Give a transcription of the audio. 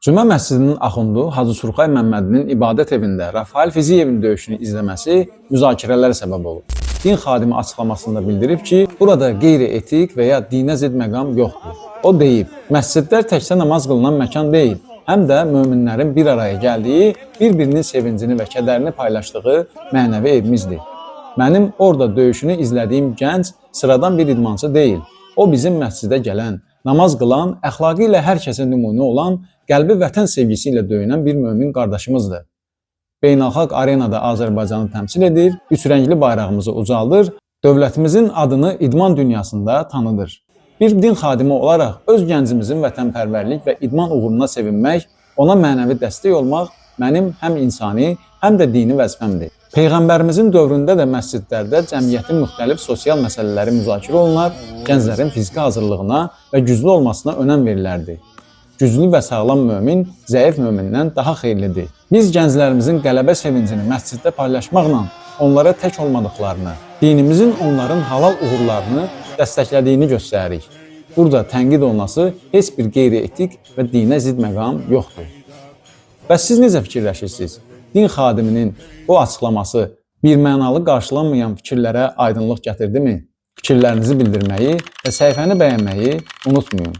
Cümə məscidinin axundu Hacı Surxay Məmmədinin ibadət evində Rafael Fiziyevin döyüşünü izləməsi müzakirələrə səbəb olub. Din xadimi açıqlamasında bildirib ki, burada qeyri-etik və ya dinə zidd məqam yoxdur. O deyib, məscidlər təkcə namaz qılınan məkan deyil, həm də möminlərin bir araya gəldiyi, bir-birinin sevincini və kədərini paylaşdığı mənəvi evimizdir. Mənim orada döyüşünü izlədiyim gənc sıradan bir idmançı deyil. O bizim məscidə gələn, namaz qılan, əxlaqı ilə hər kəsə nümunə olan, qəlbi vətən sevgisi ilə döyünən bir mömin qardaşımızdır. Beynəlxalq arenada Azərbaycanı təmsil edir, üç rəngli bayrağımızı ucaldır, dövlətimizin adını idman dünyasında tanıdır. Bir din xadimi olaraq öz gəncimizin vətənpərvərlik və idman uğruna sevinmək, ona mənəvi dəstək olmaq mənim həm insani, həm də dini vəzifəmdir. Peyğəmbərimizin dövründə də məscidlərdə cəmiyyətin müxtəlif sosial məsələləri müzakirə olunar, gənclərin fiziki hazırlığına və güclü olmasına önəm verilərdi. Güclü və sağlam mömin zəif mömindən daha xeyirlidir. Biz gənclərimizin qələbə sevincini məsciddə paylaşmaqla onlara tək olmadıqlarını, dinimizin onların halal uğurlarını dəstəklədiyini göstəririk. Burada tənqid olunası heç bir qeyri-etik və dinə zidd məqam yoxdur. Bəs siz necə fikirləşirsiniz? Din xadiminin bu açıqlaması birmənalı qarşılanmayan fikirlərə aydınlıq gətirdimi? Fikirlərinizi bildirməyi və səhifəni bəyənməyi unutmayın.